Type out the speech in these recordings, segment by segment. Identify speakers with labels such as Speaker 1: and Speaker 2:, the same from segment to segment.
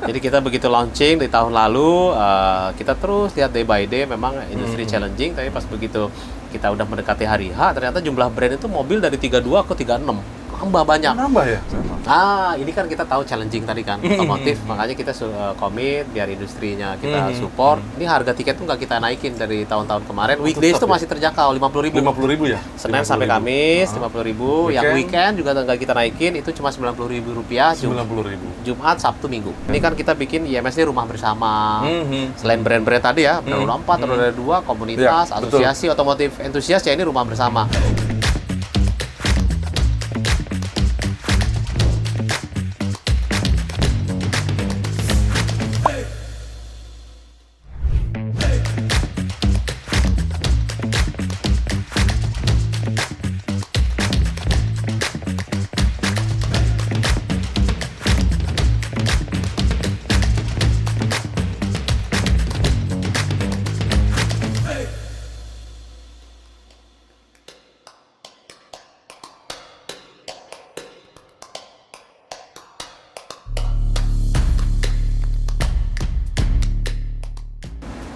Speaker 1: Jadi kita begitu launching di tahun lalu, kita terus lihat day by day memang industri challenging, tapi pas begitu kita udah mendekati hari H, ternyata jumlah brand itu mobil dari 32 ke 36. Nambah banyak.
Speaker 2: Nambah ya?
Speaker 1: Ini kan kita tahu challenging tadi kan, otomotif, makanya kita komit biar industrinya kita support. Ini harga tiket tuh nggak kita naikin dari tahun-tahun kemarin. Weekdays tuh masih terjangkau 50.000.
Speaker 2: 50.000 ya?
Speaker 1: Senin sampai Kamis 50.000. Yang weekend juga nggak kita naikin, itu cuma Rp90.000.
Speaker 2: 90.000.
Speaker 1: Jumat, Sabtu, Minggu. Ini kan kita bikin IMS ini rumah bersama. Selain brand-brand tadi ya, brand Roda 4, Roda 2, komunitas, asosiasi otomotif entusias ya, ini rumah bersama.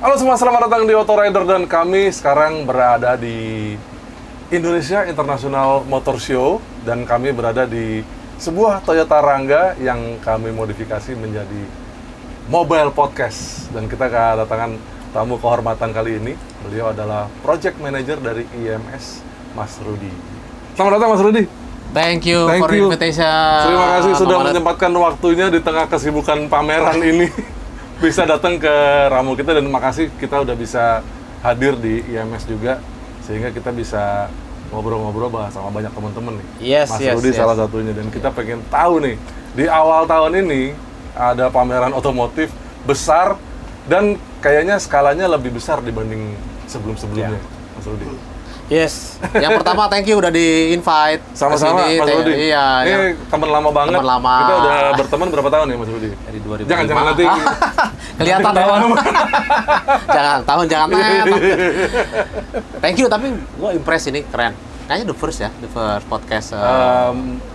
Speaker 2: Halo semua, selamat datang di Auto Rider dan kami sekarang berada di Indonesia International Motor Show dan kami berada di sebuah Toyota Rangga yang kami modifikasi menjadi mobile podcast dan kita kedatangan tamu kehormatan kali ini. Beliau adalah Project Manager dari IMS, Mas Rudy. Selamat datang Mas Rudy.
Speaker 1: Thank you for invitation.
Speaker 2: Terima kasih sudah menyempatkan waktunya di tengah kesibukan pameran ini. Bisa datang ke ramu kita dan makasih kita udah bisa hadir di IMS juga sehingga kita bisa ngobrol-ngobrol sama banyak teman-teman nih. Mas Rudy salah satunya dan kita pengen tahu nih di awal tahun ini ada pameran otomotif besar dan kayaknya skalanya lebih besar dibanding sebelum-sebelumnya, Mas Rudy.
Speaker 1: Yes, yang pertama thank you udah di-invite.
Speaker 2: Sama-sama Mas Rudy.
Speaker 1: Iya,
Speaker 2: ini teman lama banget.
Speaker 1: Teman lama.
Speaker 2: Kita udah berteman berapa tahun ya Mas Rudy?
Speaker 1: Dari 2005.
Speaker 2: Jangan nanti
Speaker 1: kelihatan dong. jangan Thank you, tapi gue impress ini keren. Kayaknya the first podcast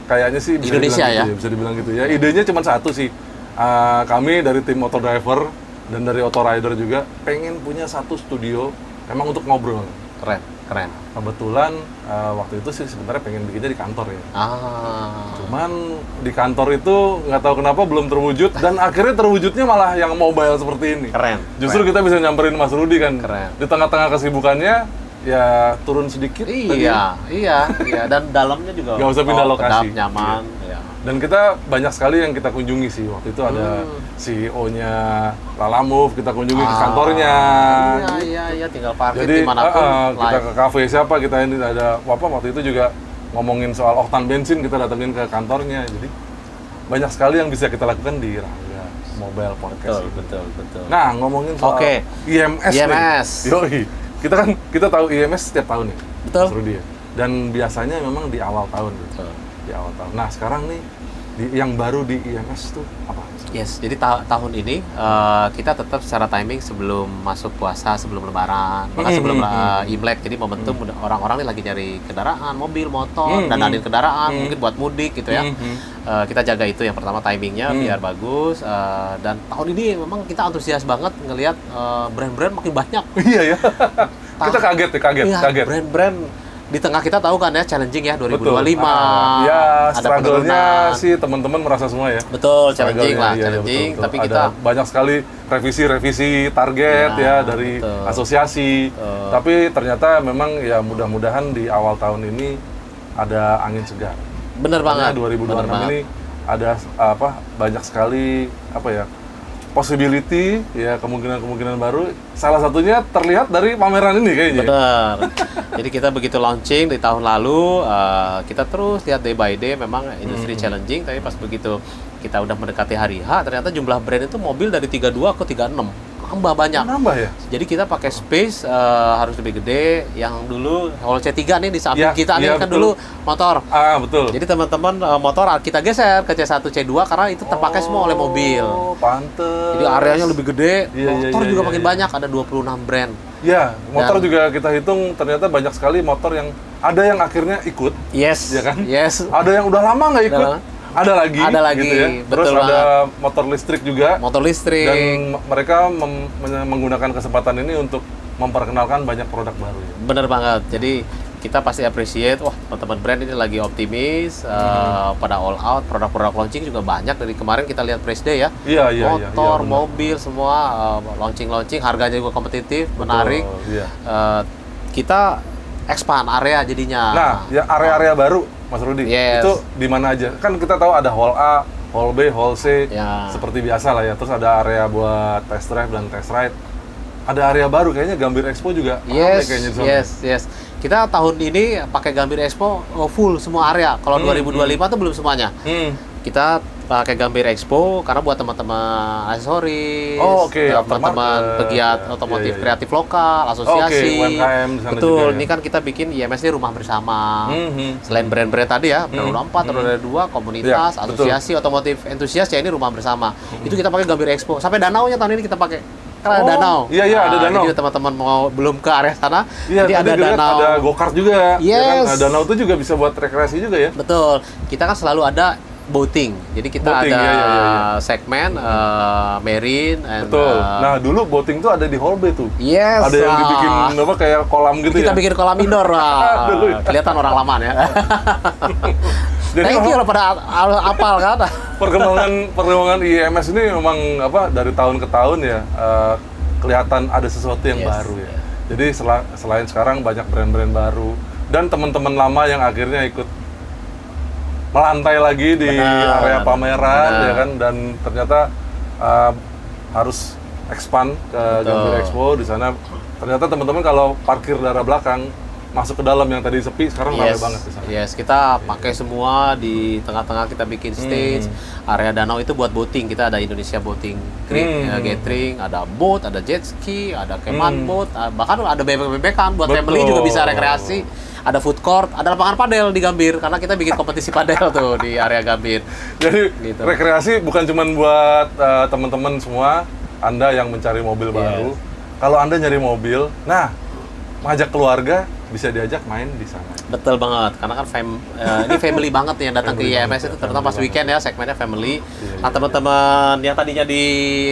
Speaker 2: kayaknya sih bisa
Speaker 1: Indonesia
Speaker 2: dibilang
Speaker 1: ya.
Speaker 2: Gitu, bisa dibilang gitu ya. Idenya cuma satu sih. Kami dari tim Auto Driver dan dari Auto Rider juga pengen punya satu studio memang untuk ngobrol.
Speaker 1: Keren.
Speaker 2: Kebetulan waktu itu sih sebenarnya pengen bikinnya di kantor ya. Cuman di kantor itu nggak tahu kenapa belum terwujud dan akhirnya terwujudnya malah yang mobile seperti ini.
Speaker 1: Keren.
Speaker 2: Justru kita bisa nyamperin Mas Rudy kan.
Speaker 1: Keren.
Speaker 2: Di tengah-tengah kesibukannya ya turun sedikit.
Speaker 1: Iya. Dan dalamnya juga
Speaker 2: nggak usah pindah lokasi.
Speaker 1: Kedap, nyaman. Iya.
Speaker 2: Dan kita banyak sekali yang kita kunjungi sih. Waktu itu ada CEO-nya Lalamove, kita kunjungi ke kantornya.
Speaker 1: Iya, tinggal parkir
Speaker 2: jadi,
Speaker 1: dimanapun.
Speaker 2: Kita ke kafe siapa, kita ini ada waktu itu juga ngomongin soal oktan bensin, kita datengin ke kantornya. Jadi banyak sekali yang bisa kita lakukan di Rangga Mobile Podcast.
Speaker 1: Betul.
Speaker 2: Nah, ngomongin soal IMS nih. Yoi. Kita tahu IMS setiap tahun ya.
Speaker 1: Betul.
Speaker 2: Mas Rudy ya. Dan biasanya memang di awal tahun gitu. Di awal tahun. Nah, sekarang nih yang baru di IMS tuh apa?
Speaker 1: Yes, jadi tahun ini kita tetap secara timing sebelum masuk puasa, sebelum Lebaran, bahkan sebelum Imlek. Jadi momentum orang-orang nih lagi nyari kendaraan, mobil, motor, dandanin kendaraan, mungkin buat mudik gitu ya. Kita jaga itu yang pertama timingnya biar bagus. Dan tahun ini memang kita antusias banget ngelihat brand-brand makin banyak.
Speaker 2: Iya ya. Kita kaget.
Speaker 1: Brand-brand di tengah kita tahu kan ya challenging ya 2025.
Speaker 2: Ya,
Speaker 1: ada
Speaker 2: struggle-nya sih teman-teman merasa semua ya.
Speaker 1: Betul, challenging lah, challenging.
Speaker 2: Betul.
Speaker 1: Tapi
Speaker 2: ada
Speaker 1: kita
Speaker 2: banyak sekali revisi target dari asosiasi. Tapi ternyata memang ya mudah-mudahan di awal tahun ini ada angin segar.
Speaker 1: Bener banget.
Speaker 2: 2026 ini ada banyak sekali possibility ya, kemungkinan baru. Salah satunya terlihat dari pameran ini kayaknya.
Speaker 1: Benar. Jadi kita begitu launching di tahun lalu, kita terus lihat day by day memang industri challenging, tapi pas begitu kita udah mendekati hari H, ternyata jumlah brand itu mobil dari 32 ke 36. Nambah banyak.
Speaker 2: Nambah ya?
Speaker 1: Jadi kita pakai space harus lebih gede. Yang dulu Hall C3 nih di samping kita nih kan
Speaker 2: betul.
Speaker 1: dulu motor.
Speaker 2: Betul.
Speaker 1: Jadi teman-teman motor kita geser ke C1, C2 karena itu terpakai semua oleh mobil.
Speaker 2: Oh, pantes.
Speaker 1: Jadi areanya lebih gede, motor juga makin
Speaker 2: iya.
Speaker 1: banyak, ada 26 brand.
Speaker 2: Ya, motor juga kita hitung ternyata banyak sekali motor yang ada yang akhirnya ikut.
Speaker 1: Yes.
Speaker 2: Ya kan?
Speaker 1: Yes.
Speaker 2: Ada yang udah lama nggak ikut. ada lagi.
Speaker 1: Ada lagi,
Speaker 2: gitu ya. Terus
Speaker 1: betul
Speaker 2: ada motor listrik juga.
Speaker 1: Motor listrik.
Speaker 2: Dan mereka menggunakan kesempatan ini untuk memperkenalkan banyak produk baru ya.
Speaker 1: Bener banget. Jadi kita pasti appreciate, wah teman-teman brand ini lagi optimis, pada all out, produk-produk launching juga banyak dari kemarin kita lihat press day ya.
Speaker 2: Iya,
Speaker 1: Motor,
Speaker 2: benar.
Speaker 1: mobil semua launching, harganya juga kompetitif, menarik.
Speaker 2: Iya.
Speaker 1: Kita expand area jadinya.
Speaker 2: Nah, ya area-area baru Mas Rudi,
Speaker 1: Yes.
Speaker 2: itu di mana aja? Kan kita tahu ada hall A, hall B, hall C,
Speaker 1: Ya.
Speaker 2: seperti biasa lah ya. Terus ada area buat test drive dan test ride. Ada area baru kayaknya Gambir Expo juga. ramai kayaknya di sana.
Speaker 1: Yes. Kita tahun ini pakai Gambir Expo full semua area. Kalau 2025 tuh belum semuanya. Kita pakai Gambir Expo karena buat teman-teman aksesoris,
Speaker 2: Oh, oke.
Speaker 1: teman-teman
Speaker 2: Aftermarket.
Speaker 1: pegiat otomotif
Speaker 2: Iya.
Speaker 1: kreatif lokal, asosiasi.
Speaker 2: Oke, UMKM di sana
Speaker 1: Betul.
Speaker 2: juga ya.
Speaker 1: Ini kan kita bikin IMS ini rumah bersama. Selain brand-brand tadi ya, brand roda 4, roda 2, komunitas,
Speaker 2: Ya, betul.
Speaker 1: asosiasi otomotif entusias ya ini rumah bersama. Itu kita pakai Gambir Expo. Sampai danaunya tahun ini kita pakai. Karena ada danau.
Speaker 2: Iya, ada danau.
Speaker 1: Jadi teman-teman mau belum ke area sana,
Speaker 2: Iya,
Speaker 1: jadi
Speaker 2: tadi
Speaker 1: ada
Speaker 2: gue lihat
Speaker 1: danau.
Speaker 2: ada go-kart juga. Ya kan?
Speaker 1: Yes.
Speaker 2: Nah, danau itu juga bisa buat rekreasi juga ya.
Speaker 1: Betul. Kita kan selalu ada boating. Jadi kita
Speaker 2: Boating,
Speaker 1: ada
Speaker 2: iya.
Speaker 1: segmen marine and
Speaker 2: Betul. Nah, dulu boating tuh ada di hall B tuh.
Speaker 1: yes.
Speaker 2: Ada yang dibikin apa kayak kolam gitu
Speaker 1: kita
Speaker 2: ya.
Speaker 1: bikin kolam indoor.
Speaker 2: Dulu ya.
Speaker 1: Kelihatan orang lama ya.
Speaker 2: Jadi
Speaker 1: Thank you
Speaker 2: memang
Speaker 1: loh pada apal kan.
Speaker 2: perkembangan IMS ini memang apa dari tahun ke tahun ya kelihatan ada sesuatu yang
Speaker 1: Yes.
Speaker 2: baru ya. Jadi selain sekarang banyak brand-brand baru dan teman-teman lama yang akhirnya ikut melantai lagi di
Speaker 1: Benar.
Speaker 2: area pameran
Speaker 1: Benar.
Speaker 2: ya kan, dan ternyata harus expand ke
Speaker 1: Betul.
Speaker 2: Gambir Expo. Di sana ternyata teman-teman kalau parkir dari belakang masuk ke dalam yang tadi sepi sekarang ramai banget di sana.
Speaker 1: Yes, kita pakai semua di tengah-tengah kita bikin stage. Area danau itu buat boating. Kita ada Indonesia Boating Creek, gathering, ada boat, ada jet ski, ada keman boat, bahkan ada bebek-bebekan buat
Speaker 2: Betul.
Speaker 1: family juga bisa rekreasi. Ada food court, ada lapangan padel di Gambir karena kita bikin kompetisi padel tuh di area Gambir.
Speaker 2: Jadi
Speaker 1: Gitu.
Speaker 2: rekreasi bukan cuma buat teman-teman semua, Anda yang mencari mobil baru. Kalau Anda nyari mobil, nah ngajak keluarga bisa diajak main di sana.
Speaker 1: Betul banget, karena kan ini family banget nih yang datang ke
Speaker 2: Family
Speaker 1: IMS
Speaker 2: banget
Speaker 1: itu
Speaker 2: ya,
Speaker 1: terutama pas
Speaker 2: family
Speaker 1: weekend ya, segmennya family.
Speaker 2: Iya.
Speaker 1: Nah teman-teman yang tadinya di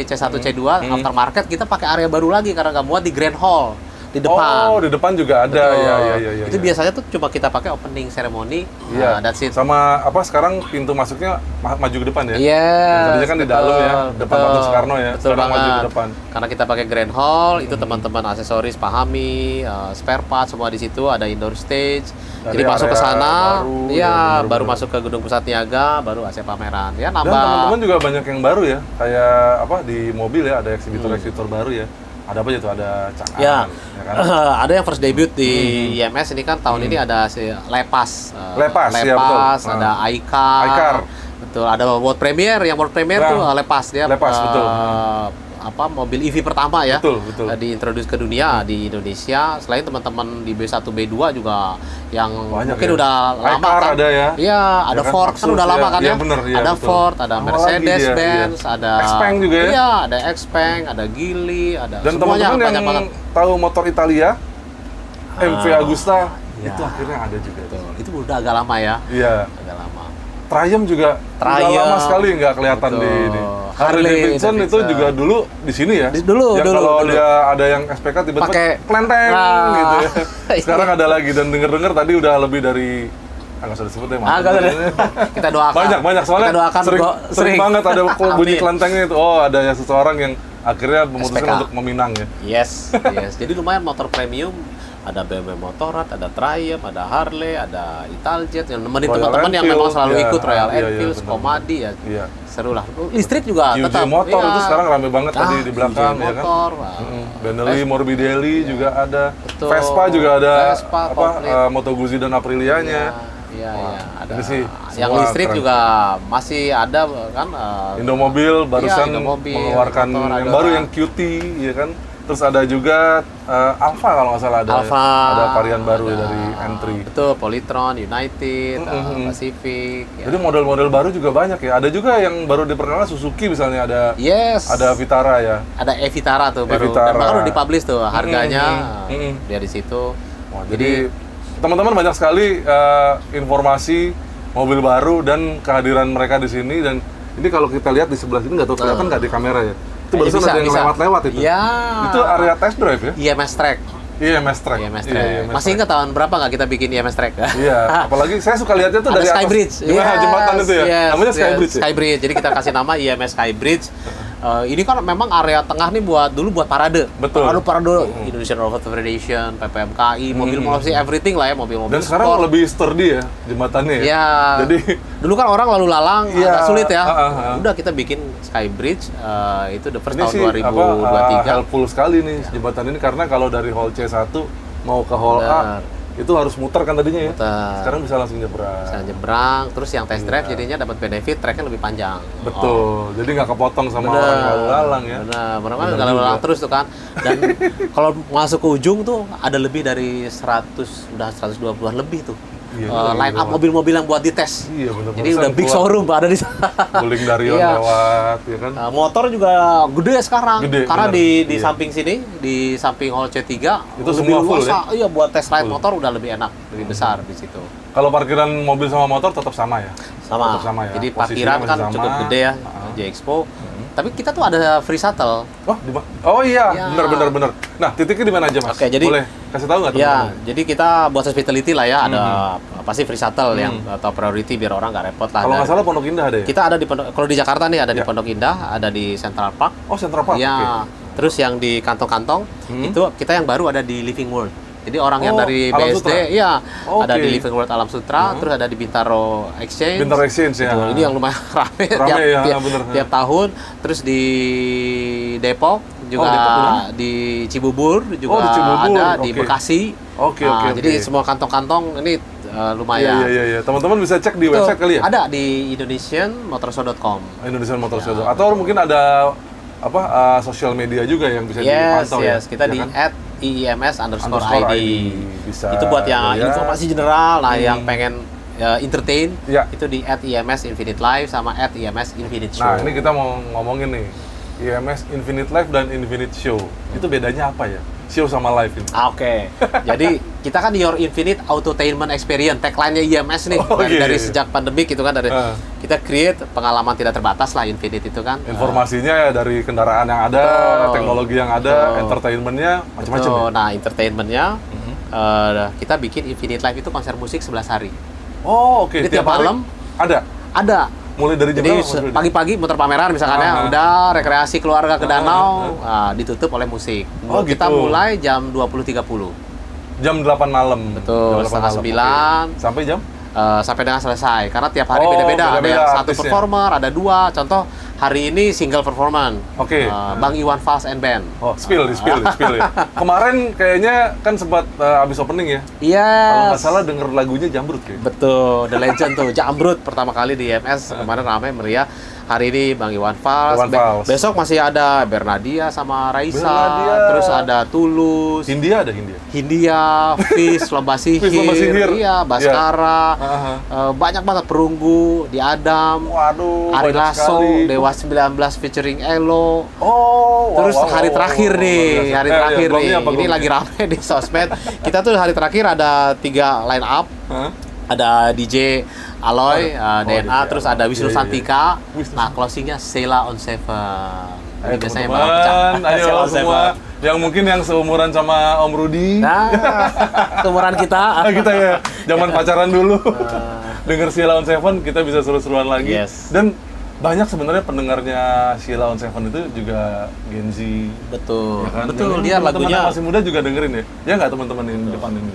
Speaker 1: C1, C2, aftermarket kita pakai area baru lagi karena nggak muat di Grand Hall di depan.
Speaker 2: Oh, di depan juga ada.
Speaker 1: Betul.
Speaker 2: Ya.
Speaker 1: Itu biasanya tuh cuma kita pakai opening ceremony.
Speaker 2: Iya.
Speaker 1: That's it.
Speaker 2: Sama apa sekarang pintu masuknya maju ke depan ya?
Speaker 1: Yes,
Speaker 2: Tadinya kan di dalam ya, depan
Speaker 1: betul.
Speaker 2: Patung Soekarno ya.
Speaker 1: Betul
Speaker 2: Sekarang
Speaker 1: banget.
Speaker 2: maju ke depan.
Speaker 1: Karena kita pakai Grand Hall, itu teman-teman aksesoris pahami, spare part semua di situ, ada indoor stage.
Speaker 2: Dari
Speaker 1: Jadi masuk ke
Speaker 2: area
Speaker 1: sana,
Speaker 2: baru,
Speaker 1: iya,
Speaker 2: ya, bener-bener.
Speaker 1: baru masuk ke gedung pusat niaga, baru AC pameran. Ya
Speaker 2: Dan
Speaker 1: nambah.
Speaker 2: teman-teman juga banyak yang baru ya, kayak apa di mobil ya, ada eksibitor-eksibitor baru ya. Ada apa aja tuh? Ada Chang'an,
Speaker 1: Ya,
Speaker 2: kan?
Speaker 1: ada yang first debut di IMS ini kan tahun ini ada si Lepas,
Speaker 2: Lepas, ya, betul.
Speaker 1: ada iCar,
Speaker 2: iCar.
Speaker 1: betul, ada World Premiere, yang World Premiere
Speaker 2: Nah,
Speaker 1: tuh Lepas dia,
Speaker 2: Lepas, betul.
Speaker 1: apa mobil EV pertama ya,
Speaker 2: Betul.
Speaker 1: diintroduce ke dunia di Indonesia. Selain teman-teman di B1, B2 juga yang
Speaker 2: Banyak
Speaker 1: mungkin
Speaker 2: ya.
Speaker 1: udah lama
Speaker 2: iCar
Speaker 1: kan,
Speaker 2: ada ya.
Speaker 1: iya, ada
Speaker 2: kan?
Speaker 1: Ford kan
Speaker 2: Lexus,
Speaker 1: udah lama
Speaker 2: ya.
Speaker 1: kan
Speaker 2: Iya,
Speaker 1: ya,
Speaker 2: bener, iya,
Speaker 1: ada
Speaker 2: betul.
Speaker 1: Ford, ada
Speaker 2: Sama lagi
Speaker 1: Mercedes-Benz,
Speaker 2: dia,
Speaker 1: ada
Speaker 2: Xpeng juga ya?
Speaker 1: iya, ada Xpeng, ada Geely, ada
Speaker 2: Dan
Speaker 1: semuanya
Speaker 2: teman-teman
Speaker 1: banyak
Speaker 2: yang
Speaker 1: banget.
Speaker 2: tahu motor Italia, MV Agusta,
Speaker 1: ya.
Speaker 2: itu akhirnya ada juga.
Speaker 1: Betul. Itu udah agak lama ya.
Speaker 2: Iya.
Speaker 1: Agak lama.
Speaker 2: Triumph juga udah
Speaker 1: Triumph.
Speaker 2: lama sekali nggak kelihatan
Speaker 1: Betul.
Speaker 2: di ini.
Speaker 1: Harley
Speaker 2: Davidson itu
Speaker 1: Davidson.
Speaker 2: juga dulu di sini ya.
Speaker 1: Dulu,
Speaker 2: yang
Speaker 1: dulu,
Speaker 2: kalau
Speaker 1: dulu.
Speaker 2: dia ada yang SPK tiba-tiba
Speaker 1: Pakai
Speaker 2: kelenteng
Speaker 1: Nah.
Speaker 2: gitu ya. Sekarang
Speaker 1: Iya.
Speaker 2: ada lagi, dan denger-dengar tadi udah lebih dari nggak usah disebut ya.
Speaker 1: Nggak usah. Kita doakan.
Speaker 2: Banyak soalnya
Speaker 1: Kita doakan
Speaker 2: sering banget ada bunyi
Speaker 1: Amin.
Speaker 2: kelentengnya itu. Oh, ada yang seseorang yang akhirnya memutuskan
Speaker 1: SPK.
Speaker 2: untuk meminang ya.
Speaker 1: Yes. Jadi lumayan motor premium. Ada BMW Motorrad, ada Triumph, ada Harley, ada Italjet yang nemenin
Speaker 2: Royal
Speaker 1: teman-teman yang
Speaker 2: Enfield,
Speaker 1: memang selalu
Speaker 2: ya.
Speaker 1: ikut Royal
Speaker 2: Iya,
Speaker 1: Enfield,
Speaker 2: benar.
Speaker 1: Komadi ya.
Speaker 2: Iya.
Speaker 1: Seru lah. Listrik juga
Speaker 2: QJ
Speaker 1: tetap.
Speaker 2: Motor
Speaker 1: Iya.
Speaker 2: itu sekarang rame banget tadi di belakang
Speaker 1: QJ
Speaker 2: ya kan.
Speaker 1: Motor.
Speaker 2: Benelli Morbidelli juga ada.
Speaker 1: Betul.
Speaker 2: Vespa juga ada.
Speaker 1: Vespa,
Speaker 2: apa
Speaker 1: komplit.
Speaker 2: Moto Guzzi dan Aprilianya.
Speaker 1: Iya,
Speaker 2: Wah,
Speaker 1: ada.
Speaker 2: ini sih
Speaker 1: Yang
Speaker 2: semua
Speaker 1: listrik
Speaker 2: keren.
Speaker 1: juga masih ada kan.
Speaker 2: Indomobil barusan
Speaker 1: Indomobil,
Speaker 2: mengeluarkan
Speaker 1: motor
Speaker 2: yang
Speaker 1: ada.
Speaker 2: baru yang QT ya kan. Terus ada juga Alfa kalau nggak salah ada.
Speaker 1: Alfa,
Speaker 2: Ada varian baru
Speaker 1: ada-
Speaker 2: dari Entry.
Speaker 1: Betul, Polytron, United, Pacific. Ya.
Speaker 2: Jadi model-model baru juga banyak ya. Ada juga yang baru diperkenalkan Suzuki misalnya ada.
Speaker 1: Yes.
Speaker 2: Ada Vitara ya.
Speaker 1: Ada Evitara tuh baru.
Speaker 2: Evitara.
Speaker 1: Dan bahkan udah dipublish tuh harganya.
Speaker 2: Mm-mm.
Speaker 1: Dia di situ.
Speaker 2: Wah, jadi teman-teman banyak sekali informasi mobil baru dan kehadiran mereka di sini. Dan ini kalau kita lihat di sebelah sini nggak tahu kelihatan nggak di kamera ya. Itu barusan ada yang lewat-lewat itu.
Speaker 1: Ya.
Speaker 2: Itu area test drive ya?
Speaker 1: IMS Track.
Speaker 2: IMS Track.
Speaker 1: IMS Track. Masih ingat tahun berapa nggak kita bikin IMS Track?
Speaker 2: Iya, apalagi saya suka lihatnya tuh dari
Speaker 1: Skybridge.
Speaker 2: Gimana jembatan itu ya? Namanya Skybridge ya?
Speaker 1: Skybridge. Jadi kita kasih nama IMS Skybridge. Ini kan memang area tengah nih dulu buat parade.
Speaker 2: Betul.
Speaker 1: Parade Indonesian Road Federation, PPMKI, mobil-mobil everything lah ya, mobil-mobil.
Speaker 2: Dan sekarang lebih sturdy ya jembatannya ya.
Speaker 1: Iya.
Speaker 2: Jadi
Speaker 1: dulu kan orang lalu lalang agak sulit ya.
Speaker 2: Udah
Speaker 1: kita bikin Skybridge itu the first
Speaker 2: ini
Speaker 1: tahun
Speaker 2: sih
Speaker 1: 2023.
Speaker 2: Helpful sekali nih jembatan ini karena kalau dari hall C1 mau ke hall A itu harus muter kan tadinya ya. Sekarang bisa langsung nyebrang.
Speaker 1: Bisa nyebrang, terus yang test drive jadinya dapat benefit tracknya lebih panjang.
Speaker 2: Betul. Jadi nggak kepotong sama orang lalu lalang ya.
Speaker 1: Benar, benar nggak lalu lalang terus tuh kan. Dan kalau masuk ke ujung tuh ada lebih dari 120-an lebih tuh. Line up mobil-mobil yang buat dites.
Speaker 2: Iya benar.
Speaker 1: Jadi udah big showroom ada di sana.
Speaker 2: Guling Darion lewat, ya kan.
Speaker 1: Motor juga gede sekarang. Karena
Speaker 2: bener.
Speaker 1: di samping sini, di samping hall C3
Speaker 2: itu semua full ya.
Speaker 1: Iya, buat test ride motor udah lebih enak, lebih besar di situ.
Speaker 2: Kalau parkiran mobil sama motor tetap sama ya?
Speaker 1: Sama.
Speaker 2: Tetap sama ya.
Speaker 1: Jadi parkiran kan cukup gede ya, J-Expo. Tapi kita tuh ada free shuttle.
Speaker 2: Oh iya, benar. Nah, titiknya di mana aja, Mas?
Speaker 1: Oke, jadi
Speaker 2: boleh kasih tahu nggak teman-teman?
Speaker 1: Ya, jadi kita buat hospitality lah ya, ada pasti free shuttle yang atau priority biar orang nggak repot lah.
Speaker 2: Kalau nggak salah Pondok Indah ada ya?
Speaker 1: Kita ada di kalau di Jakarta nih ada di Pondok Indah, ada di Central Park.
Speaker 2: Oh, Central Park.
Speaker 1: Iya. Terus yang di kantong-kantong itu kita yang baru ada di Living World. Jadi orang yang dari BSD, ada di Living World Alam Sutra, terus ada di Bintaro Exchange.
Speaker 2: Bintaro Exchange ya.
Speaker 1: Ini yang lumayan rame tiap tahun. Terus di Depok juga, di Cibubur juga ada, di Bekasi. Jadi semua kantong-kantong ini lumayan.
Speaker 2: Iya. Teman-teman bisa cek di website kali ya?
Speaker 1: Ada di indonesianmotorshow.com.
Speaker 2: Indonesianmotorshow. Atau mungkin ada sosial media juga yang bisa dipantau ya.
Speaker 1: Kita di @IEMS_ID.
Speaker 2: Bisa,
Speaker 1: itu buat yang informasi general, yang pengen entertain, itu di @IEMS Infinite Live sama @IEMS Infinite Show.
Speaker 2: Nah, ini kita mau ngomongin nih, IEMS Infinite Live dan Infinite Show. Itu bedanya apa ya? Show sama live ini.
Speaker 1: Oke. Jadi kita kan Your Infinite Autotainment Experience, tagline-nya IEMS nih dari sejak pandemi gitu kan, dari kita create pengalaman tidak terbatas lah Infinite itu kan.
Speaker 2: Informasinya dari kendaraan yang ada, teknologi yang ada, entertainment-nya macam-macam.
Speaker 1: Nah, entertainment-nya kita bikin Infinite Live itu konser musik 11 hari.
Speaker 2: Oh, oke.
Speaker 1: Jadi tiap malam ada.
Speaker 2: Mulai dari jam berapa?
Speaker 1: Pagi-pagi muter pameran misalkan udah rekreasi keluarga ke danau, ditutup oleh musik. Kita mulai jam 20.30.
Speaker 2: Jam 8 malam.
Speaker 1: Betul, setengah 9.
Speaker 2: Sampai jam?
Speaker 1: Sampai dengan selesai. Karena tiap hari beda-beda. Ada yang satu performer, ada dua. Contoh, hari ini single performance. Bang Iwan Fals and Band.
Speaker 2: Spill ya. Kemarin kayaknya kan sempat habis opening ya?
Speaker 1: Iya.
Speaker 2: Kalau nggak salah denger lagunya Jambrut kayaknya.
Speaker 1: Betul, The Legend tuh. Jambrut pertama kali di IMS. Kemarin ramai meriah. Hari ini Bang Iwan Fals. Besok masih ada Bernadia sama Raisa. Terus ada Tulus.
Speaker 2: Hindia,
Speaker 1: Fish, Lomba Sihir. Iya, Baskara. Banyak banget, Perunggu, Di Adam.
Speaker 2: Waduh,
Speaker 1: Ari Lasso, Dewa 19 featuring Elo. Terus hari terakhir nih, ini lagi rame di sosmed. Kita tuh hari terakhir ada 3 line up. Ada DJ Aloy, DNA, terus ada Wisnu Santika. Nah, closingnya Sheila on Seven. Ini biasanya bakal pecah.
Speaker 2: Ayo semua yang mungkin yang seumuran sama Om Rudi.
Speaker 1: Nah, seumuran kita.
Speaker 2: Kita ya, zaman pacaran dulu. Denger Sheila on Seven, kita bisa seru-seruan lagi. Dan banyak sebenarnya pendengarnya Sheila on Seven itu juga Gen Z.
Speaker 1: Betul.
Speaker 2: Ya kan?
Speaker 1: Betul, dia lagunya
Speaker 2: masih muda juga dengerin ya. Ya nggak teman-teman di depan ini.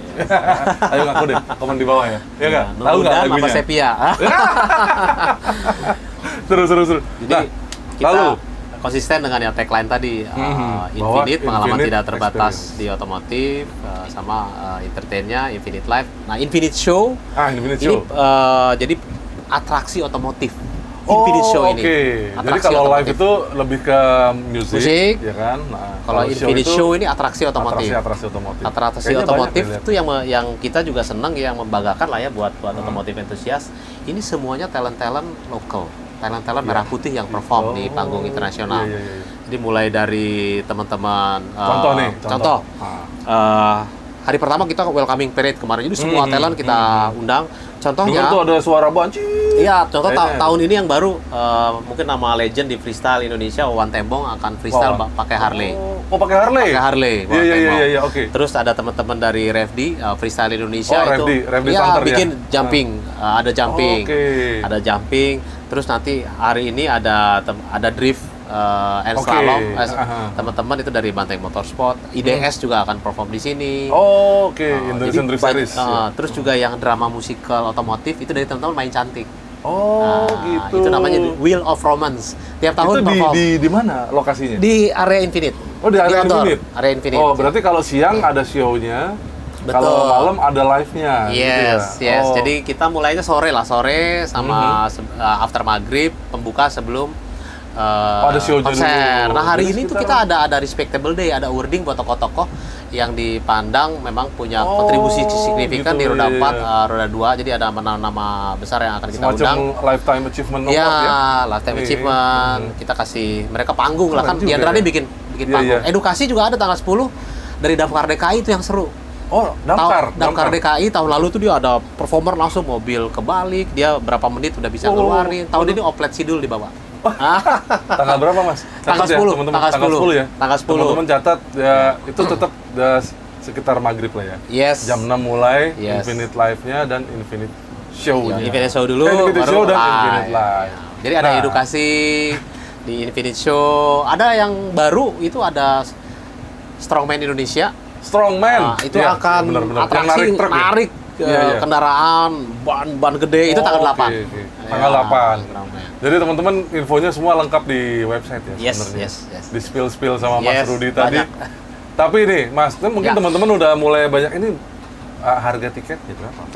Speaker 2: Ayo ngaku deh, komen di bawah ya. Ya nggak? Tahu nggak lagunya?
Speaker 1: Apa Sepia?
Speaker 2: Seru.
Speaker 1: Jadi kita konsisten dengan yang tagline tadi, Infinite, pengalaman tidak terbatas di otomotif, sama entertainnya Infinite Life. Nah, Infinite Show.
Speaker 2: Infinite Show.
Speaker 1: Ini jadi atraksi otomotif. Infinite Show ini.
Speaker 2: Jadi kalau live itu lebih ke musik, ya kan?
Speaker 1: Nah, kalau Infinite Show ini atraksi otomotif. Atraksi otomotif itu yang kita juga senang, yang membanggakan lah ya buat otomotif entusias. Ini semuanya talent lokal. Talent merah putih yang perform di panggung internasional. Jadi mulai dari teman-teman contoh hari pertama kita welcoming parade kemarin, jadi semua talent kita undang. Contohnya,
Speaker 2: Dengar tuh ada suara banci.
Speaker 1: iya, contoh
Speaker 2: Kayaknya.
Speaker 1: tahun ini yang baru, mungkin nama legend di freestyle Indonesia, Wawan Tembong akan freestyle pakai Harley.
Speaker 2: Oh, pakai Harley.
Speaker 1: Pakai Harley.
Speaker 2: Iya
Speaker 1: Wawan
Speaker 2: iya
Speaker 1: Tembong.
Speaker 2: iya oke.
Speaker 1: Terus ada teman-teman dari Revdi, freestyle Indonesia
Speaker 2: Oh,
Speaker 1: itu,
Speaker 2: Revdi
Speaker 1: iya,
Speaker 2: Santer ya?
Speaker 1: bikin jumping, ada jumping,
Speaker 2: Oke.
Speaker 1: ada jumping. Terus nanti hari ini ada drift. And
Speaker 2: Oke.
Speaker 1: slalom,
Speaker 2: Aha.
Speaker 1: teman-teman itu dari Banteng Motorsport, IDS juga akan perform di sini.
Speaker 2: Oh, oke.
Speaker 1: Jadi
Speaker 2: Indonesian Drift Series. Ya.
Speaker 1: terus juga yang drama musikal otomotif itu dari teman-teman Main Cantik.
Speaker 2: Oh, gitu.
Speaker 1: Itu namanya Wheel of Romance. Tiap tahun
Speaker 2: Itu
Speaker 1: perform
Speaker 2: di mana lokasinya?
Speaker 1: di area Infinite.
Speaker 2: Oh, di area
Speaker 1: outdoor,
Speaker 2: Infinite?
Speaker 1: Area Infinite.
Speaker 2: Oh, berarti kalau siang ada show-nya,
Speaker 1: Betul.
Speaker 2: kalau malam ada live-nya.
Speaker 1: Yes,
Speaker 2: gitu ya?
Speaker 1: yes.
Speaker 2: Oh.
Speaker 1: Jadi kita mulainya sore sama after maghrib, pembuka sebelum
Speaker 2: ada show-nya
Speaker 1: konser.
Speaker 2: dulu.
Speaker 1: Nah, hari
Speaker 2: Jadi
Speaker 1: ini tuh
Speaker 2: sekitar-
Speaker 1: kita ada respectable day, ada wording buat tokoh-tokoh yang dipandang memang punya kontribusi signifikan
Speaker 2: gitu,
Speaker 1: di roda
Speaker 2: iya,
Speaker 1: 4,
Speaker 2: iya.
Speaker 1: Roda 2. Jadi ada nama-nama besar yang akan kita
Speaker 2: Semacam
Speaker 1: undang.
Speaker 2: lifetime achievement award
Speaker 1: Iya,
Speaker 2: ya.
Speaker 1: lifetime
Speaker 2: Iya,
Speaker 1: achievement. Kita kasih mereka panggung lah, kan
Speaker 2: Keren juga
Speaker 1: Diandra
Speaker 2: ya.
Speaker 1: bikin
Speaker 2: Iya,
Speaker 1: panggung.
Speaker 2: iya.
Speaker 1: Edukasi juga ada tanggal 10 dari Damkar DKI itu yang seru.
Speaker 2: Oh, Damkar.
Speaker 1: Damkar DKI tahun lalu tuh dia ada performer langsung mobil kebalik, dia berapa menit udah bisa ngeluarin. Tahun ini oplet sidul dibawa.
Speaker 2: Tanggal berapa, Mas?
Speaker 1: Tanggal
Speaker 2: Catat
Speaker 1: 10,
Speaker 2: teman-teman.
Speaker 1: tanggal 10
Speaker 2: ya.
Speaker 1: tanggal 10.
Speaker 2: Teman-teman catat ya, itu tetap sekitar maghrib lah ya.
Speaker 1: Yes.
Speaker 2: Jam 6 mulai,
Speaker 1: Yes.
Speaker 2: Infinite Live-nya dan Infinite Show-nya.
Speaker 1: Infinite Show dulu,
Speaker 2: Infinite
Speaker 1: baru
Speaker 2: Show dan
Speaker 1: live.
Speaker 2: Infinite Live.
Speaker 1: Jadi ada
Speaker 2: Nah.
Speaker 1: edukasi di Infinite Show. Ada yang baru itu ada Strongman Indonesia.
Speaker 2: Strongman.
Speaker 1: Nah, itu
Speaker 2: Iya,
Speaker 1: akan
Speaker 2: benar-benar. Yang
Speaker 1: atraksi
Speaker 2: narik truk ya?
Speaker 1: narik
Speaker 2: Iya, iya.
Speaker 1: kendaraan, ban gede itu tanggal 8.
Speaker 2: Oke. Tanggal 8.
Speaker 1: Strongman.
Speaker 2: Jadi teman-teman infonya semua lengkap di website ya
Speaker 1: Yes,
Speaker 2: sebenarnya.
Speaker 1: yes.
Speaker 2: Di spill sama Mas
Speaker 1: Yes,
Speaker 2: Rudi tadi.
Speaker 1: banyak.
Speaker 2: Tapi nih, Mas, mungkin
Speaker 1: Ya.
Speaker 2: teman-teman udah mulai banyak ini harga tiketnya berapa?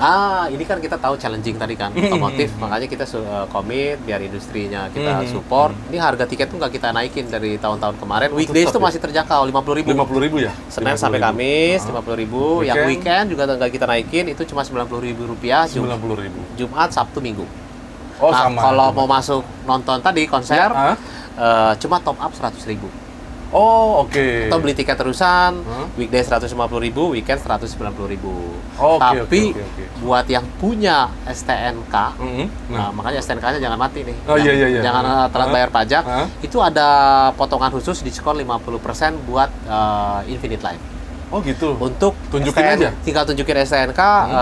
Speaker 1: Ini kan kita tahu challenging tadi kan, otomotif, makanya kita komit biar industrinya kita support. Ini harga tiket tuh nggak kita naikin dari tahun-tahun kemarin. Weekdays
Speaker 2: tetap
Speaker 1: tuh
Speaker 2: ya?
Speaker 1: masih terjangkau 50.000.
Speaker 2: 50.000 ya?
Speaker 1: Senin sampai Kamis 50.000. Yang
Speaker 2: Weekend?
Speaker 1: weekend juga nggak kita naikin, itu cuma Rp90.000.
Speaker 2: 90.000.
Speaker 1: Jumat, Sabtu, Minggu.
Speaker 2: Oh,
Speaker 1: Nah,
Speaker 2: sama.
Speaker 1: kalau mau masuk nonton tadi konser,
Speaker 2: Ah?
Speaker 1: cuma top up 100.000.
Speaker 2: Oh, oke.
Speaker 1: Atau beli tiket terusan, weekday 150.000, weekend 190.000.
Speaker 2: Oh, oke,
Speaker 1: Tapi
Speaker 2: oke.
Speaker 1: buat yang punya STNK,
Speaker 2: Mhm.
Speaker 1: nah, makanya STNK-nya jangan mati nih.
Speaker 2: Oh, iya.
Speaker 1: Jangan telat bayar pajak.
Speaker 2: Hah?
Speaker 1: Itu ada potongan khusus diskon 50% buat Infinite Life.
Speaker 2: Oh, gitu.
Speaker 1: Untuk
Speaker 2: Tunjukin aja?
Speaker 1: tinggal tunjukin STNK,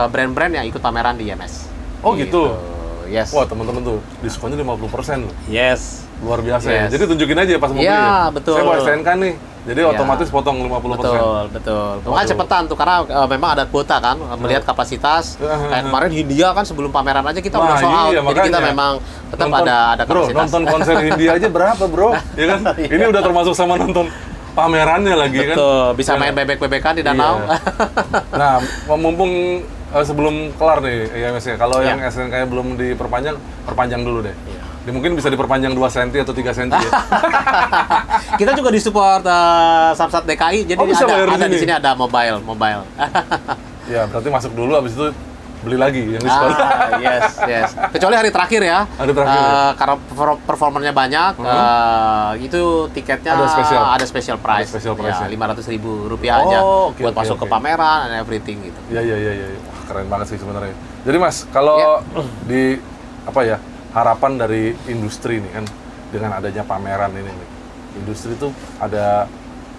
Speaker 1: brand-brand yang ikut pameran di IMS.
Speaker 2: Oh, gitu.
Speaker 1: Yes.
Speaker 2: Wah, teman-teman tuh diskonnya 50% loh.
Speaker 1: Yes.
Speaker 2: Luar biasa ya.
Speaker 1: Yes.
Speaker 2: Jadi tunjukin aja pas mau beli
Speaker 1: Iya,
Speaker 2: ya.
Speaker 1: betul.
Speaker 2: Saya bawa STNK nih. Jadi
Speaker 1: Iya.
Speaker 2: otomatis potong 50%.
Speaker 1: Betul. Makanya cepetan tuh karena memang ada kuota kan, melihat kapasitas. Kayak kemarin Hindia kan sebelum pameran aja kita udah
Speaker 2: Nah,
Speaker 1: sold out.
Speaker 2: iya,
Speaker 1: Jadi kita
Speaker 2: makanya.
Speaker 1: memang tetap
Speaker 2: Nonton-
Speaker 1: ada
Speaker 2: Bro,
Speaker 1: kapasitas.
Speaker 2: nonton konser India aja berapa, Bro? Ya kan? Ini udah termasuk sama nonton pamerannya lagi kan.
Speaker 1: Betul, bisa
Speaker 2: Ya.
Speaker 1: main bebek-bebekan di danau.
Speaker 2: Iya. Nah, mumpung sebelum kelar nih IMS-nya, kalau
Speaker 1: Iya.
Speaker 2: yang SNK-nya belum diperpanjang, perpanjang dulu deh. Mungkin bisa diperpanjang 2 cm atau 3 cm ya.
Speaker 1: Kita juga disupport Samsat DKI, jadi
Speaker 2: Oh, bisa bayar di
Speaker 1: ada di
Speaker 2: sini?
Speaker 1: sini ada mobile.
Speaker 2: Ya, berarti masuk dulu, habis itu beli lagi yang diskon.
Speaker 1: Yes. Kecuali hari terakhir ya.
Speaker 2: Hari terakhir.
Speaker 1: Karena performernya banyak, itu tiketnya
Speaker 2: Ada special.
Speaker 1: special price.
Speaker 2: Ada special price
Speaker 1: ya,
Speaker 2: ya.
Speaker 1: Rp500.000 aja
Speaker 2: Oh, oke,
Speaker 1: buat
Speaker 2: oke,
Speaker 1: masuk ke
Speaker 2: oke.
Speaker 1: pameran and everything gitu.
Speaker 2: Iya. Wah, keren banget sih sebenarnya. Jadi Mas, kalau
Speaker 1: Ya.
Speaker 2: di harapan dari industri nih kan dengan adanya pameran ini nih. Industri tuh ada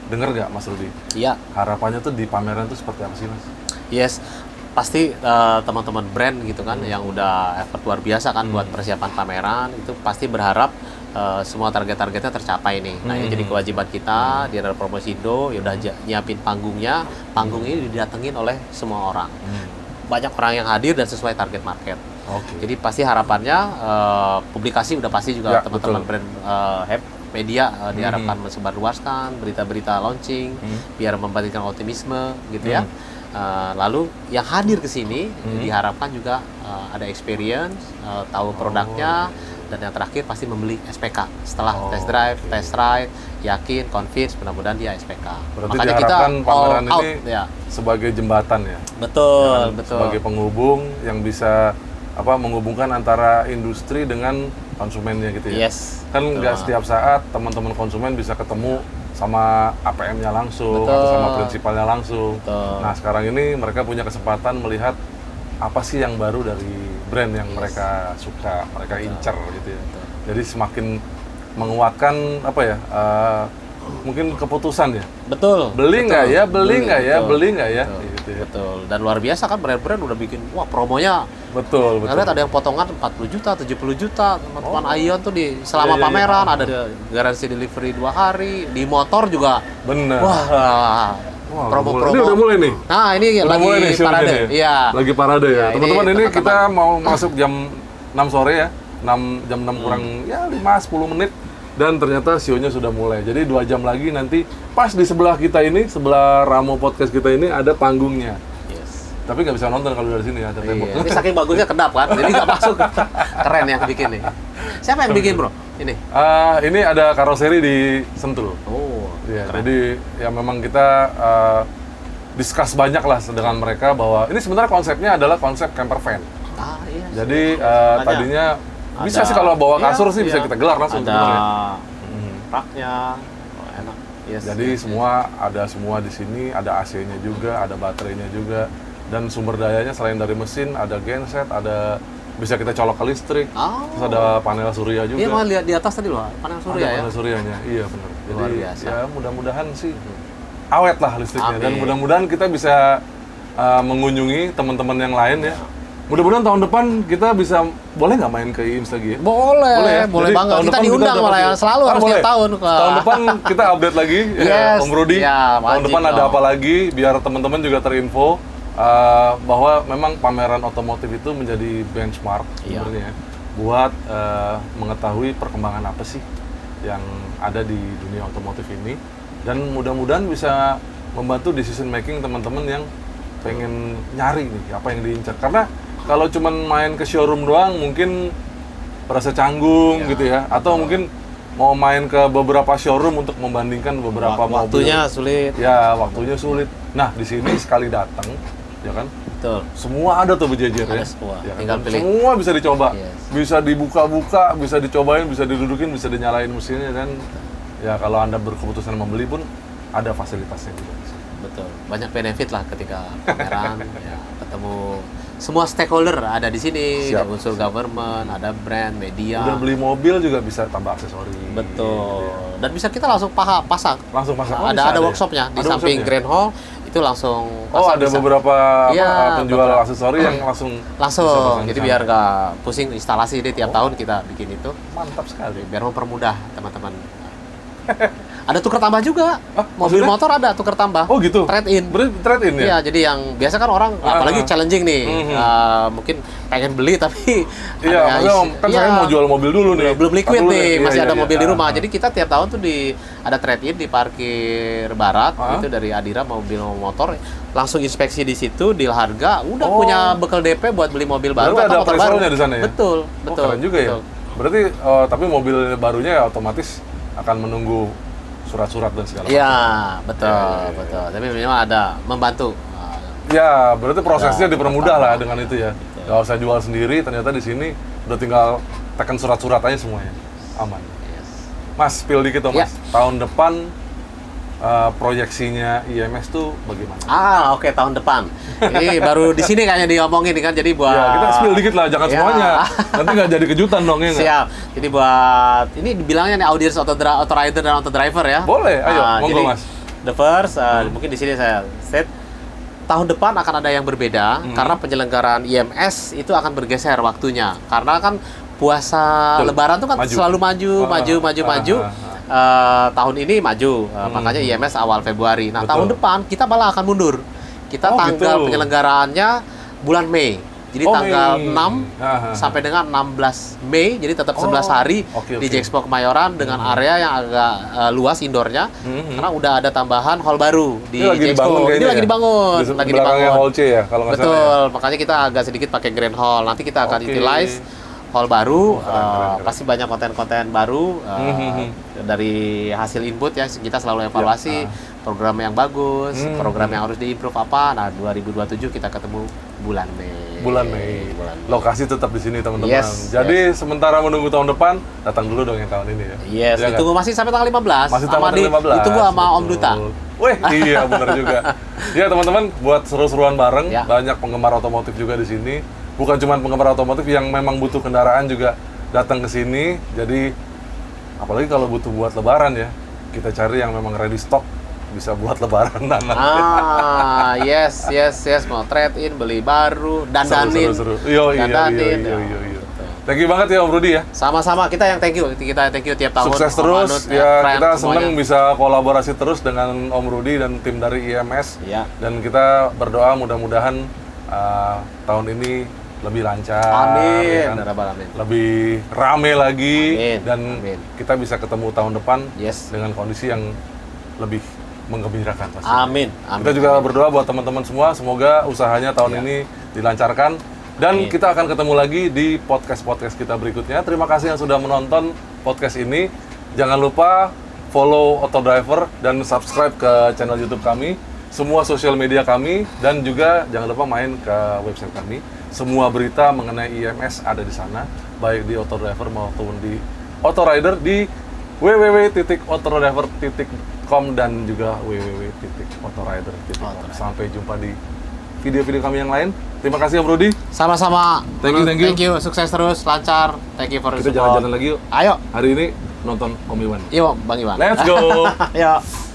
Speaker 2: denger nggak Mas Rudi?
Speaker 1: Iya.
Speaker 2: Harapannya tuh di pameran tuh seperti apa sih Mas?
Speaker 1: Yes, pasti teman-teman brand gitu kan yang udah effort luar biasa kan buat persiapan pameran itu pasti berharap semua target-targetnya tercapai nih. Nah, ini jadi kewajiban kita di Radar Promosindo ya udah nyiapin panggungnya. Panggung ini didatengin oleh semua orang. Banyak orang yang hadir dan sesuai target market.
Speaker 2: Oke.
Speaker 1: Jadi pasti harapannya publikasi udah pasti juga
Speaker 2: Ya,
Speaker 1: teman-teman
Speaker 2: betul.
Speaker 1: brand media diharapkan mensebarluaskan berita-berita launching biar membangkitkan optimisme gitu ya. Lalu yang hadir ke sini diharapkan juga ada experience, tahu produknya, dan yang terakhir pasti membeli SPK setelah test drive, test ride, yakin, convince, mudah-mudahan dia SPK.
Speaker 2: Berarti
Speaker 1: Makanya kita
Speaker 2: diharapkan pameran
Speaker 1: all out
Speaker 2: ini
Speaker 1: ya.
Speaker 2: sebagai jembatan ya.
Speaker 1: Betul.
Speaker 2: Sebagai penghubung yang bisa menghubungkan antara industri dengan konsumennya gitu ya.
Speaker 1: Yes.
Speaker 2: Kan
Speaker 1: betul.
Speaker 2: nggak setiap saat teman-teman konsumen bisa ketemu sama APM-nya langsung
Speaker 1: Betul.
Speaker 2: atau sama prinsipalnya langsung.
Speaker 1: Betul.
Speaker 2: Nah, sekarang ini mereka punya kesempatan melihat apa sih yang baru dari brand yang mereka suka, mereka incer gitu ya. Jadi semakin menguatkan apa ya? Mungkin keputusan ya.
Speaker 1: Betul.
Speaker 2: Beli nggak ya? Beli nggak ya? Beli nggak ya?
Speaker 1: Betul.
Speaker 2: Gitu ya.
Speaker 1: Betul. Dan luar biasa kan brand-brand udah bikin, wah promonya.
Speaker 2: Betul.
Speaker 1: Nah, lihat ada yang potongan 40 juta, 70 juta. Teman-teman Ion tuh selama
Speaker 2: Iya, iya,
Speaker 1: pameran ada garansi delivery 2 hari. Di motor juga.
Speaker 2: Bener.
Speaker 1: Wah, promo-promo.
Speaker 2: Ini udah mulai nih.
Speaker 1: Nah, ini
Speaker 2: Udah
Speaker 1: lagi
Speaker 2: mulai nih show-nya
Speaker 1: parade.
Speaker 2: nih.
Speaker 1: Iya.
Speaker 2: Lagi parade ya.
Speaker 1: Ya,
Speaker 2: Teman-teman, ini
Speaker 1: teman-teman.
Speaker 2: kita mau masuk jam 6 sore ya. Jam 6 kurang ya 5-10 menit. Dan ternyata show-nya sudah mulai. Jadi 2 jam lagi nanti pas di sebelah kita ini, sebelah Ramo Podcast kita ini ada panggungnya.
Speaker 1: Yes.
Speaker 2: Tapi nggak bisa nonton kalau dari sini ya, ada tembok.
Speaker 1: Iya. Ini saking bagusnya kedap kan, jadi nggak masuk. Keren yang bikin nih. Siapa yang bikin bro? Ini?
Speaker 2: Ini ada karoseri di Sentul.
Speaker 1: Oh,
Speaker 2: Ya,
Speaker 1: keren.
Speaker 2: jadi ya memang kita discuss banyak lah dengan mereka bahwa ini sebenarnya konsepnya adalah konsep camper van.
Speaker 1: Iya.
Speaker 2: Jadi
Speaker 1: Makanya
Speaker 2: tadinya bisa
Speaker 1: ada-
Speaker 2: sih kalau bawa
Speaker 1: iya,
Speaker 2: kasur sih bisa
Speaker 1: iya.
Speaker 2: kita gelar langsung
Speaker 1: Ada
Speaker 2: sebenarnya.
Speaker 1: raknya, oh, enak. Yes.
Speaker 2: Jadi semua di sini, ada AC-nya juga, ada baterainya juga, dan sumber dayanya selain dari mesin ada genset, ada bisa kita colok ke listrik,
Speaker 1: Oh.
Speaker 2: terus ada panel surya juga.
Speaker 1: Iya, mau lihat di atas tadi loh, panel surya
Speaker 2: Ada
Speaker 1: ya.
Speaker 2: panel suryanya, iya benar. Jadi
Speaker 1: Luar biasa.
Speaker 2: ya mudah-mudahan sih awet lah listriknya, dan
Speaker 1: Amin.
Speaker 2: mudah-mudahan kita bisa mengunjungi teman-teman yang lain ya. Mudah-mudahan tahun depan kita bisa, boleh nggak main ke IMS lagi ya?
Speaker 1: Boleh,
Speaker 2: ya?
Speaker 1: boleh
Speaker 2: Jadi
Speaker 1: banget.
Speaker 2: tahun
Speaker 1: Kita
Speaker 2: depan
Speaker 1: diundang
Speaker 2: dapat
Speaker 1: malah ya, selalu harus
Speaker 2: boleh.
Speaker 1: tiap tahun.
Speaker 2: Tahun depan kita update lagi,
Speaker 1: Yes.
Speaker 2: Om Rudi.
Speaker 1: Ya,
Speaker 2: tahun
Speaker 1: wajib
Speaker 2: depan ada
Speaker 1: dong.
Speaker 2: apa lagi, biar teman-teman juga terinfo bahwa memang pameran otomotif itu menjadi benchmark
Speaker 1: Iya.
Speaker 2: sebenarnya buat mengetahui perkembangan apa sih yang ada di dunia otomotif ini, dan mudah-mudahan bisa membantu decision making teman-teman yang pengen nyari nih apa yang diincar. Karena kalau cuman main ke showroom doang mungkin merasa canggung
Speaker 1: Ya,
Speaker 2: gitu ya, atau mungkin mau main ke beberapa showroom untuk membandingkan beberapa mobil.
Speaker 1: Waktunya sulit.
Speaker 2: Ya, waktunya sulit. Nah, di sini sekali datang, ya kan?
Speaker 1: Betul.
Speaker 2: Semua ada tuh berjejer
Speaker 1: Ada
Speaker 2: ya.
Speaker 1: semua.
Speaker 2: Ya kan?
Speaker 1: Tinggal pilih.
Speaker 2: Semua bisa dicoba.
Speaker 1: Yes.
Speaker 2: Bisa dibuka-buka, bisa dicobain, bisa didudukin, bisa dinyalain mesinnya, dan ya kalau Anda berkeputusan membeli pun ada fasilitasnya juga di sini.
Speaker 1: Betul. Banyak benefit lah ketika pameran ya, ketemu semua stakeholder ada di sini,
Speaker 2: Siap.
Speaker 1: ada unsur government, ada brand, media.
Speaker 2: Udah beli mobil juga bisa tambah aksesori.
Speaker 1: Betul.
Speaker 2: Gitu ya.
Speaker 1: Dan bisa kita langsung pasang.
Speaker 2: Langsung pasang. Oh, bisa
Speaker 1: ada
Speaker 2: ya?
Speaker 1: workshopnya di
Speaker 2: Ada
Speaker 1: samping
Speaker 2: workshopnya?
Speaker 1: Grand Hall itu langsung
Speaker 2: Oh,
Speaker 1: pasang,
Speaker 2: ada
Speaker 1: bisa.
Speaker 2: beberapa
Speaker 1: Iya,
Speaker 2: penjual
Speaker 1: beberapa.
Speaker 2: aksesori yang langsung bisa
Speaker 1: Langsung.
Speaker 2: pasang di
Speaker 1: Jadi
Speaker 2: sana.
Speaker 1: biar nggak pusing instalasi deh tiap tahun kita bikin itu.
Speaker 2: Mantap sekali.
Speaker 1: Biar mempermudah teman-teman. Ada tuker tambah juga.
Speaker 2: Ah,
Speaker 1: Mobil
Speaker 2: maksudnya?
Speaker 1: motor ada tuker tambah.
Speaker 2: Oh gitu.
Speaker 1: Trade in.
Speaker 2: Berarti trade in ya?
Speaker 1: Iya, jadi yang biasa kan orang apalagi challenging nih, mungkin pengen beli tapi
Speaker 2: Iya, maksudnya kan saya mau jual mobil dulu nih.
Speaker 1: belum liquid
Speaker 2: Dulu
Speaker 1: nih,
Speaker 2: Iya,
Speaker 1: masih
Speaker 2: iya,
Speaker 1: ada
Speaker 2: iya.
Speaker 1: mobil di rumah. Jadi kita tiap tahun tuh ada trade in di parkir barat, itu dari Adira mobil motor, langsung inspeksi di situ, deal harga, udah
Speaker 2: Oh.
Speaker 1: punya bekal DP buat beli mobil baru
Speaker 2: Berarti ada
Speaker 1: atau motor baru.
Speaker 2: appraisalnya di sana ya?
Speaker 1: Betul,
Speaker 2: Oh,
Speaker 1: betul.
Speaker 2: keren juga ya.
Speaker 1: betul.
Speaker 2: Berarti tapi mobil barunya ya otomatis akan menunggu surat-surat dan segala
Speaker 1: Iya,
Speaker 2: macam.
Speaker 1: betul,
Speaker 2: Iya.
Speaker 1: betul. Tapi memang ada membantu.
Speaker 2: Ya, berarti prosesnya
Speaker 1: Ya,
Speaker 2: dipermudah lah dengan itu ya. Gak usah jual sendiri, ternyata di sini udah tinggal tekan surat-surat aja semuanya. Aman.
Speaker 1: Yes.
Speaker 2: Mas, spill dikit dong
Speaker 1: Ya.
Speaker 2: Mas. Tahun depan proyeksinya IMS tuh bagaimana?
Speaker 1: Oke, tahun depan. Ini baru di sini kayaknya diomongin kan, jadi buat
Speaker 2: Ya, kita spill dikit lah, jangan
Speaker 1: Ya.
Speaker 2: semuanya. Nanti nggak jadi kejutan dong, ya nggak?
Speaker 1: Siap. Jadi buat ini dibilangnya nih audiens auto rider dan auto driver ya.
Speaker 2: Boleh, ayo, monggo,
Speaker 1: jadi,
Speaker 2: Mas.
Speaker 1: The first, mungkin di sini saya set tahun depan akan ada yang berbeda karena penyelenggaraan IMS itu akan bergeser waktunya. Karena kan puasa
Speaker 2: Betul.
Speaker 1: Lebaran tuh kan
Speaker 2: Maju.
Speaker 1: selalu maju. Tahun ini maju, makanya IMS awal Februari. Nah,
Speaker 2: Betul.
Speaker 1: tahun depan kita malah akan mundur. Kita
Speaker 2: Oh,
Speaker 1: tanggal
Speaker 2: gitu.
Speaker 1: penyelenggaraannya bulan Mei. Jadi
Speaker 2: Oh,
Speaker 1: tanggal
Speaker 2: Mei.
Speaker 1: 6
Speaker 2: Aha.
Speaker 1: sampai dengan 16 Mei, jadi tetap 11 hari
Speaker 2: oke,
Speaker 1: di
Speaker 2: oke.
Speaker 1: Jexpo Kemayoran dengan area yang agak luas indoornya, karena udah ada tambahan hall baru di
Speaker 2: Ini lagi
Speaker 1: Jexpo.
Speaker 2: dibangun kayaknya
Speaker 1: Ini lagi
Speaker 2: ya?
Speaker 1: dibangun,
Speaker 2: Di
Speaker 1: lagi
Speaker 2: belakangnya
Speaker 1: dibangun.
Speaker 2: Hall C ya, kalau nggak salah ya?
Speaker 1: Betul, makanya kita agak sedikit pakai Grand Hall. Nanti kita akan
Speaker 2: Oke.
Speaker 1: utilize hall baru,
Speaker 2: keren.
Speaker 1: pasti banyak konten-konten baru dari hasil input ya. Kita selalu evaluasi program yang bagus, program yang harus diimprove apa. Nah, 2027 kita ketemu bulan Mei.
Speaker 2: Bulan Mei. Lokasi tetap di sini teman-teman.
Speaker 1: Yes,
Speaker 2: Jadi sementara menunggu tahun depan, datang dulu dong yang tahun ini ya.
Speaker 1: Yes,
Speaker 2: Iya nggak?
Speaker 1: ditunggu masih sampai tanggal 15.
Speaker 2: Masih
Speaker 1: Sama
Speaker 2: tanggal 15.
Speaker 1: Ditunggu sama Om
Speaker 2: betul.
Speaker 1: Duta.
Speaker 2: Wih, iya benar juga. Ya teman-teman, buat seru-seruan bareng,
Speaker 1: Ya.
Speaker 2: banyak penggemar otomotif juga di sini. bukan cuma penggemar otomotif yang memang butuh kendaraan juga datang ke sini. Jadi apalagi kalau butuh buat lebaran ya, kita cari yang memang ready stock, bisa buat lebaran nanti.
Speaker 1: Yes, mau trade in, beli baru, dandanin.
Speaker 2: Seru. Iya. Thank you banget ya Om Rudi ya.
Speaker 1: Sama-sama, kita yang thank you tiap tahun.
Speaker 2: Sukses
Speaker 1: Om
Speaker 2: terus
Speaker 1: Anut,
Speaker 2: ya,
Speaker 1: friend,
Speaker 2: kita
Speaker 1: semuanya.
Speaker 2: senang bisa kolaborasi terus dengan Om Rudi dan tim dari IMS.
Speaker 1: Iya.
Speaker 2: Dan kita berdoa mudah-mudahan tahun ini lebih lancar,
Speaker 1: Amin.
Speaker 2: ya kan?
Speaker 1: Ya Rabbal Alamin.
Speaker 2: Lebih rame lagi,
Speaker 1: Amin.
Speaker 2: dan
Speaker 1: Amin.
Speaker 2: kita bisa ketemu tahun depan
Speaker 1: Yes.
Speaker 2: dengan kondisi yang lebih menggembirakan pasti.
Speaker 1: Amin.
Speaker 2: Kita juga berdoa buat teman-teman semua, semoga usahanya tahun
Speaker 1: Iya.
Speaker 2: ini dilancarkan. Dan
Speaker 1: Amin.
Speaker 2: kita akan ketemu lagi di podcast-podcast kita berikutnya. Terima kasih yang sudah menonton podcast ini. Jangan lupa follow Autodriver dan subscribe ke channel YouTube kami, semua sosial media kami, dan juga jangan lupa main ke website kami. Semua berita mengenai IMS ada di sana, baik di Autodriver maupun di Autorider di www.autodriver.com dan juga www.autorider.com. Sampai jumpa di video-video kami yang lain. Terima kasih Om Rudi.
Speaker 1: Sama-sama.
Speaker 2: Thank you.
Speaker 1: Thank you. Sukses terus, lancar. Thank you for the
Speaker 2: Kita
Speaker 1: support.
Speaker 2: jalan-jalan lagi yuk.
Speaker 1: Ayo.
Speaker 2: Hari ini nonton Om Iwan.
Speaker 1: Yuk, Bang Iwan.
Speaker 2: Let's go.
Speaker 1: Yuk.